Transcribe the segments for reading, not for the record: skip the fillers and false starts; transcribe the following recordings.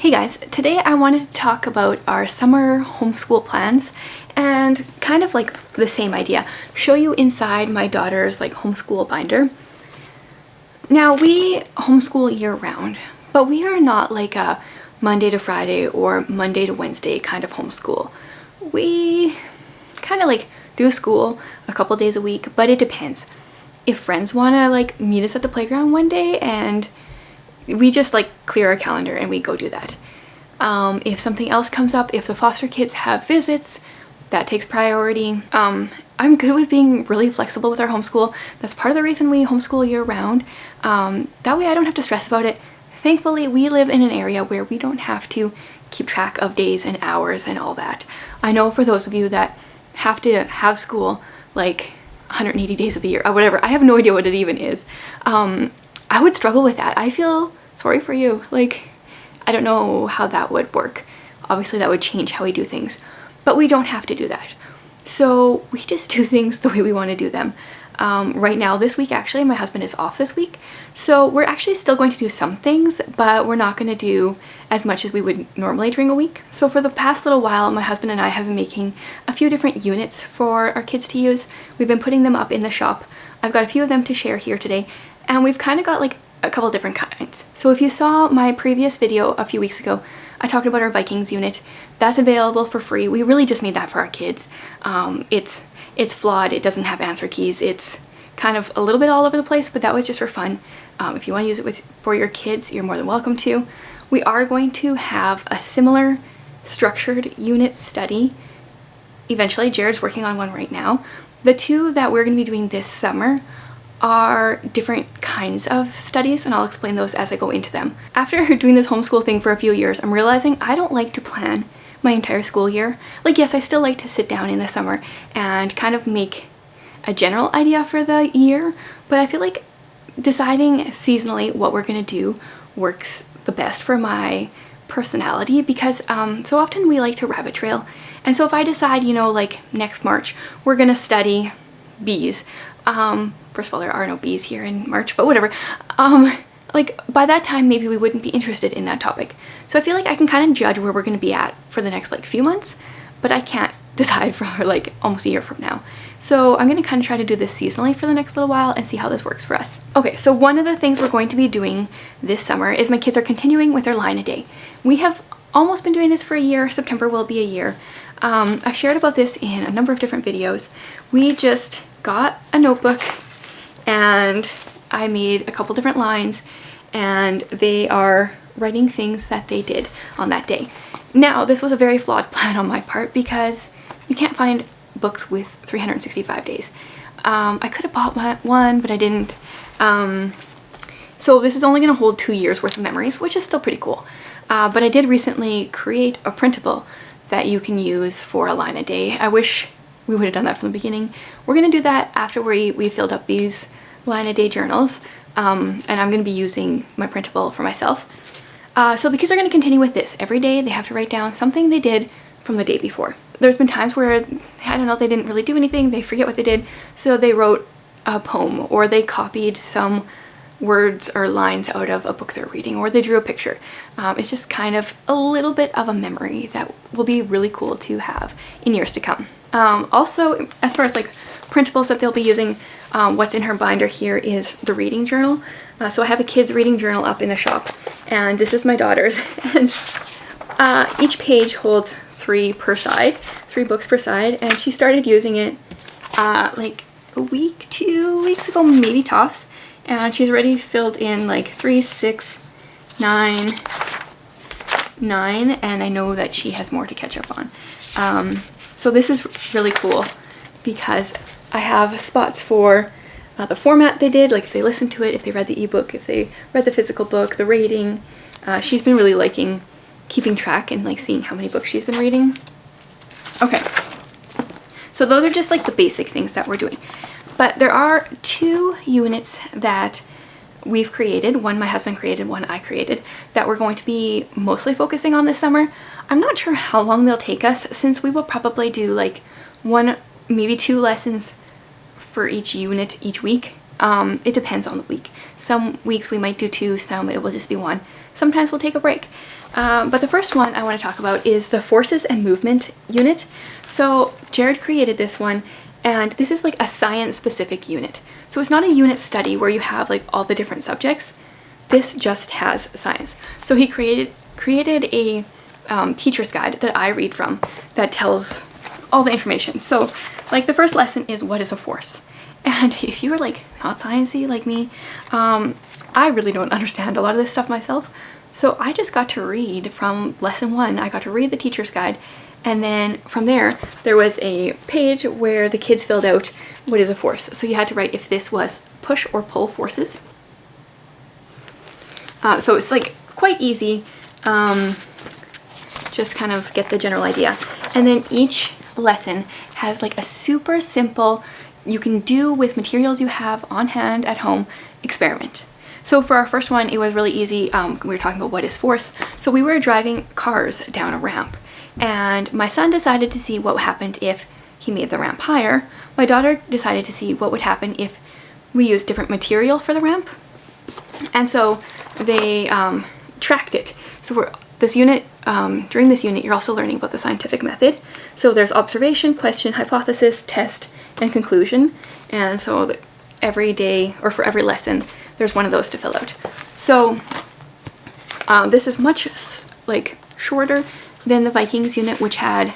Hey guys, today I wanted to talk about our summer homeschool plans and kind of like the same idea, show you inside my daughter's like homeschool binder. Now we homeschool year round, but we are not like a Monday to Friday or Monday to Wednesday kind of homeschool. We kind of like do school a couple days a week, but it depends. If friends want to like meet us at the playground one day, and we just like clear our calendar and we go do that. If something else comes up, if the foster kids have visits, that takes priority. I'm good with being really flexible with our homeschool. That's part of the reason we homeschool year round. That way I don't have to stress about it. Thankfully, we live in an area where we don't have to keep track of days and hours and all that. I know for those of you that have to have school like 180 days of the year or whatever, I have no idea what it even is. I would struggle with that. I feel sorry for you. Like, I don't know how that would work. Obviously that would change how we do things, but we don't have to do that. So we just do things the way we want to do them. Right now, this week actually, my husband is off this week. So we're actually still going to do some things, but we're not going to do as much as we would normally during a week. So for the past little while, my husband and I have been making a few different units for our kids to use. We've been putting them up in the shop. I've got a few of them to share here today. And we've kind of got like a couple different kinds. So if you saw my previous video a few weeks ago, I talked about our Vikings unit. That's available for free. We really just made that for our kids. It's flawed. It doesn't have answer keys. It's kind of a little bit all over the place, but that was just for fun. If you want to use it for your kids, you're more than welcome to. We are going to have a similar structured unit study. Eventually, Jared's working on one right now. The two that we're going to be doing this summer are different kinds of studies, and I'll explain those as I go into them. After doing this homeschool thing for a few years, I'm realizing I don't like to plan my entire school year. Like, yes, I still like to sit down in the summer and kind of make a general idea for the year, but I feel like deciding seasonally what we're gonna do works the best for my personality, because so often we like to rabbit trail. And so if I decide, you know, like next March, we're gonna study bees. First of all, there are no bees here in March, but whatever. Like by that time, maybe we wouldn't be interested in that topic. So I feel like I can kind of judge where we're going to be at for the next like few months, but I can't decide for like almost a year from now. So I'm going to kind of try to do this seasonally for the next little while and see how this works for us. Okay, so one of the things we're going to be doing this summer is my kids are continuing with their line a day. We have almost been doing this for a year. September will be a year. I've shared about this in a number of different videos. We just got a notebook and I made a couple different lines, and they are writing things that they did on that day. Now, this was a very flawed plan on my part because you can't find books with 365 days. I could have bought one, but I didn't. So this is only going to hold 2 years worth of memories, which is still pretty cool. But I did recently create a printable that you can use for a line a day. I wish we would have done that from the beginning. We're going to do that after we filled up these line a day journals, and I'm going to be using my printable for myself. So the kids are going to continue with this. Every day they have to write down something they did from the day before. There's been times where, I don't know, they didn't really do anything, they forget what they did, so they wrote a poem, or they copied some words or lines out of a book they're reading, or they drew a picture. It's just kind of a little bit of a memory that will be really cool to have in years to come. Also, as far as like printables that they'll be using, what's in her binder here is the reading journal. So I have a kids reading journal up in the shop, and this is my daughter's, and each page holds 3 per side, 3 books per side, and she started using it like a week, 2 weeks ago, maybe tops, and she's already filled in like 3, 6, 9, and I know that she has more to catch up on. So this is really cool because I have spots for the format they did, like if they listened to it, if they read the ebook, if they read the physical book, the rating. She's been really liking keeping track and like seeing how many books she's been reading. Okay, so those are just like the basic things that we're doing. But there are 2 units that we've created, one my husband created, one I created, that we're going to be mostly focusing on this summer. I'm not sure how long they'll take us, since we will probably do like 1, maybe 2 lessons for each unit each week. It depends on the week. Some weeks we might do 2, some it will just be 1. Sometimes we'll take a break. But the first one I want to talk about is the forces and movement unit. So Jared created this one, and this is like a science specific unit. So it's not a unit study where you have like all the different subjects. This just has science. So he created a teacher's guide that I read from that tells all the information. So like the first lesson is what is a force? And if you are like not sciencey like me, I really don't understand a lot of this stuff myself. So I just got to read from lesson 1. I got to read the teacher's guide, and then from there was a page where the kids filled out what is a force. So you had to write if this was push or pull forces. So it's like quite easy, just kind of get the general idea. And then each lesson has like a super simple, you can do with materials you have on hand at home, experiment. So for our first one, it was really easy. We were talking about what is force. So we were driving cars down a ramp, and my son decided to see what happened if he made the ramp higher. My daughter decided to see what would happen if we used different material for the ramp. And so they tracked it. So during this unit, you're also learning about the scientific method. So there's observation, question, hypothesis, test, and conclusion. And so every day, or for every lesson, there's one of those to fill out. So this is much like shorter than the Vikings unit, which had,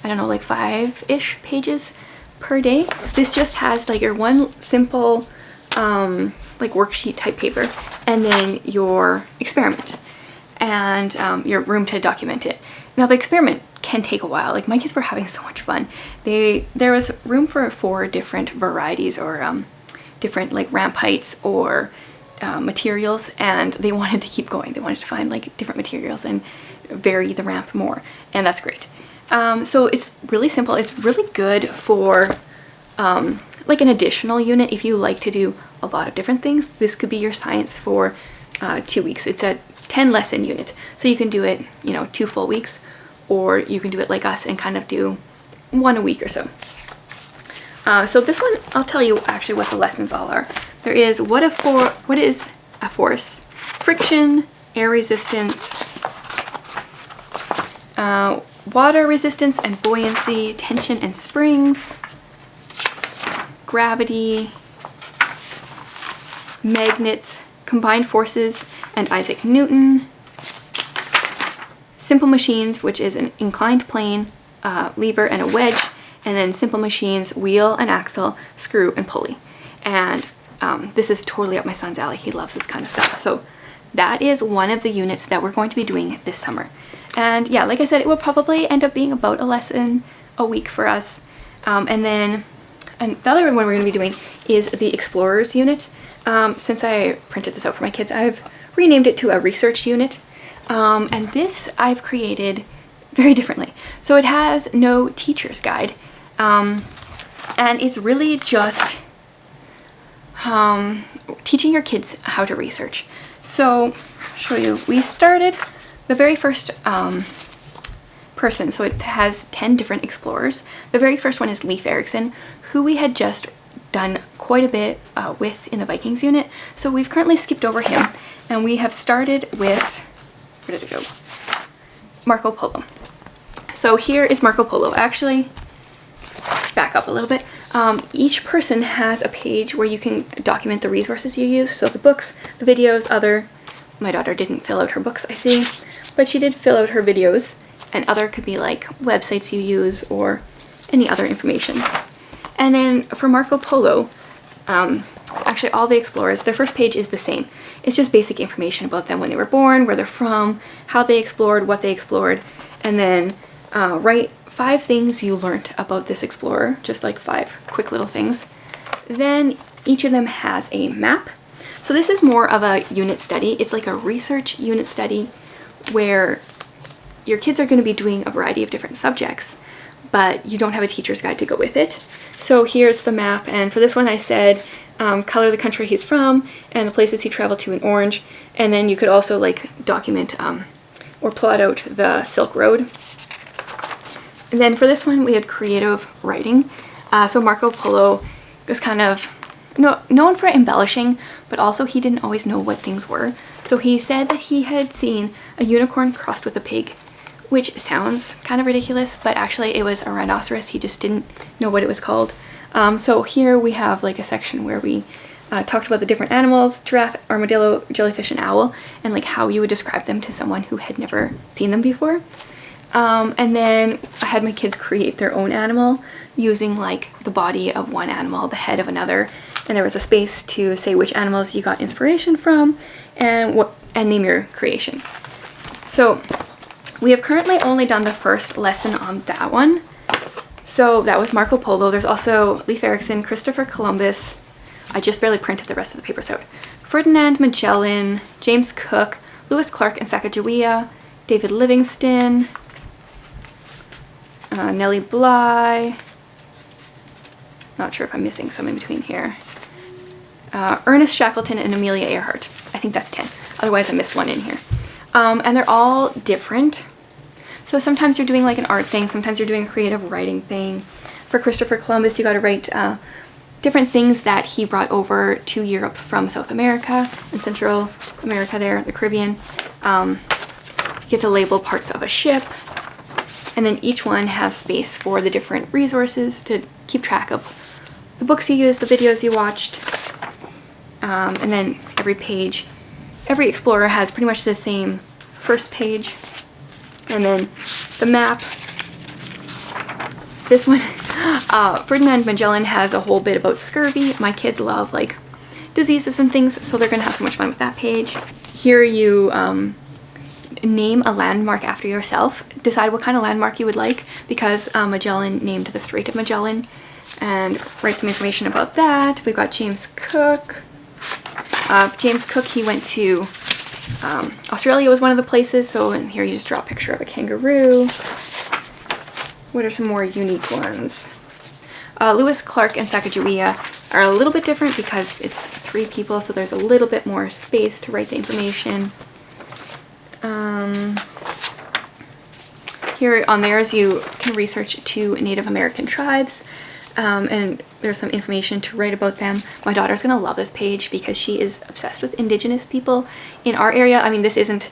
I don't know, like 5-ish pages per day. This just has like your one simple like worksheet type paper, and then your experiment and your room to document it. Now the experiment can take a while. Like my kids were having so much fun. There was room for 4 different varieties or different like ramp heights or materials, and they wanted to keep going. They wanted to find like different materials and vary the ramp more, and that's great. So it's really simple. It's really good for like an additional unit if you like to do a lot of different things. This could be your science for 2 weeks. It's a 10 lesson unit, so you can do it, 2 full weeks, or you can do it like us and kind of do 1 a week or so. So this one, I'll tell you actually what the lessons all are. There is what is a force, friction, air resistance, water resistance and buoyancy, tension and springs, gravity, magnets, combined forces, and Isaac Newton, simple machines, which is an inclined plane, lever and a wedge, and then simple machines, wheel and axle, screw and pulley. And this is totally up my son's alley. He loves this kind of stuff. So that is one of the units that we're going to be doing this summer. And yeah, like I said, it will probably end up being about a lesson a week for us. And the other one we're going to be doing is the Explorers unit. Since I printed this out for my kids, I've renamed it to a research unit. And this I've created very differently. So it has no teacher's guide. And it's really just teaching your kids how to research. So I'll show you, we started the very first person. So it has 10 different explorers. The very first one is Leif Erikson, who we had just done quite a bit with in the Vikings unit. So we've currently skipped over him, and we have started with, where did it go? Marco Polo. So here is Marco Polo. Actually, back up a little bit. Each person has a page where you can document the resources you use. So the books, the videos, my daughter didn't fill out her books, I see, but she did fill out her videos, and other could be like websites you use or any other information. And then for Marco Polo, actually all the explorers, their first page is the same. It's just basic information about them, when they were born, where they're from, how they explored, what they explored, and then write 5 things you learned about this explorer, just like 5 quick little things. Then each of them has a map. So this is more of a unit study. It's like a research unit study where your kids are going to be doing a variety of different subjects, but you don't have a teacher's guide to go with it. So here's the map, and for this one I said color the country he's from and the places he traveled to in orange, and then you could also like document or plot out the Silk Road. And then for this one we had creative writing. So Marco Polo was kind of known for embellishing, but also he didn't always know what things were. So he said that he had seen a unicorn crossed with a pig, which sounds kind of ridiculous, but actually it was a rhinoceros. He just didn't know what it was called. So here we have like a section where we talked about the different animals: giraffe, armadillo, jellyfish, and owl, and like how you would describe them to someone who had never seen them before. And then I had my kids create their own animal using like the body of one animal, the head of another, and there was a space to say which animals you got inspiration from and name your creation. So we have currently only done the first lesson on that one. So that was Marco Polo. There's also Leif Erikson, Christopher Columbus. I just barely printed the rest of the papers out. Ferdinand Magellan, James Cook, Lewis Clark and Sacagawea, David Livingstone, Nellie Bly. Not sure if I'm missing some in between here. Ernest Shackleton and Amelia Earhart. I think that's 10. Otherwise I missed one in here. And they're all different. So sometimes you're doing like an art thing, sometimes you're doing a creative writing thing. For Christopher Columbus, you got to write different things that he brought over to Europe from South America and Central America there, the Caribbean. You get to label parts of a ship. And then each one has space for the different resources to keep track of the books you used, the videos you watched. And then every page, every explorer has pretty much the same first page. And then the map. This one, Ferdinand Magellan has a whole bit about scurvy. My kids love like diseases and things, so they're gonna have so much fun with that page. Here you name a landmark after yourself. Decide what kind of landmark you would like, because Magellan named the Strait of Magellan, and write some information about that. We've got James Cook. James Cook, he went to Australia was one of the places, so in here you just draw a picture of a kangaroo. What are some more unique ones? Lewis Clark and Sacagawea are a little bit different because it's 3 people, so there's a little bit more space to write the information. Here on theirs you can research 2 Native American tribes, and there's some information to write about them. My daughter's gonna love this page because she is obsessed with Indigenous people in our area. I mean, this isn't,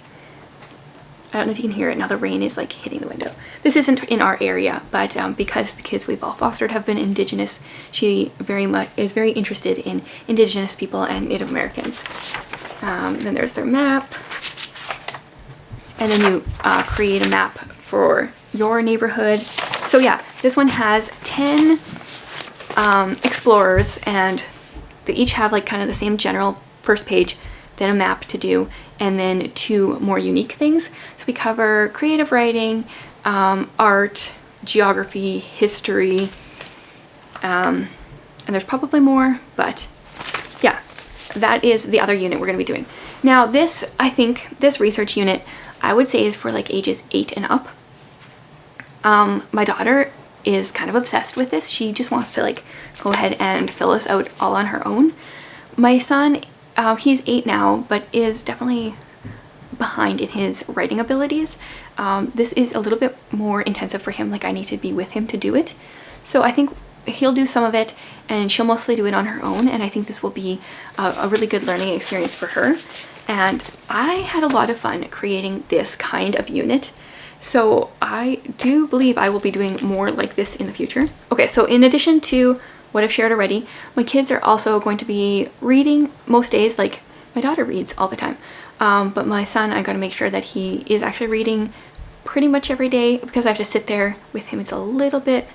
I don't know if you can hear it now, the rain is like hitting the window. This isn't in our area, but because the kids we've all fostered have been Indigenous, she is very interested in Indigenous people and Native Americans. Then there's their map. And then you create a map for your neighborhood. So yeah, this one has 10 explorers, and they each have like kind of the same general first page, then a map to do, and then 2 more unique things. So we cover creative writing, art, geography, history, and there's probably more, but yeah, that is the other unit we're going to be doing. Now this, I think, this research unit, I would say is for like ages 8 and up. My daughter is kind of obsessed with this. She just wants to like go ahead and fill us out all on her own. My son, he's 8 now, but is definitely behind in his writing abilities. This is a little bit more intensive for him. Like I need to be with him to do it. So I think he'll do some of it and she'll mostly do it on her own. And I think this will be a really good learning experience for her. And I had a lot of fun creating this kind of unit. So I do believe I will be doing more like this in the future. Okay, so in addition to what I've shared already, my kids are also going to be reading most days. Like my daughter reads all the time. But my son, I gotta make sure that he is actually reading pretty much every day, because I have to sit there with him. It's a little bit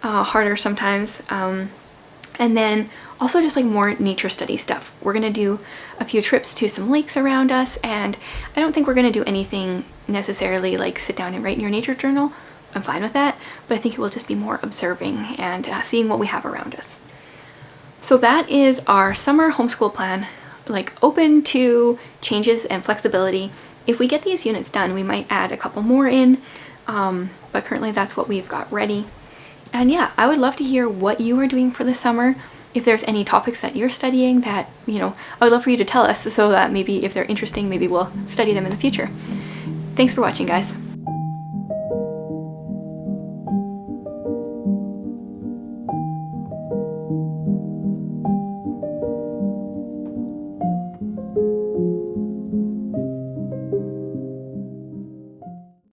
harder sometimes. And then also just like more nature study stuff. We're gonna do a few trips to some lakes around us, and I don't think we're gonna do anything necessarily like sit down and write in your nature journal. I'm fine with that, but I think it will just be more observing and seeing what we have around us. So that is our summer homeschool plan, like open to changes and flexibility. If we get these units done, we might add a couple more in, but currently that's what we've got ready. And yeah, I would love to hear what you are doing for the summer. If there's any topics that you're studying that, you know, I would love for you to tell us, so that maybe if they're interesting, maybe we'll study them in the future. Thanks for watching, guys.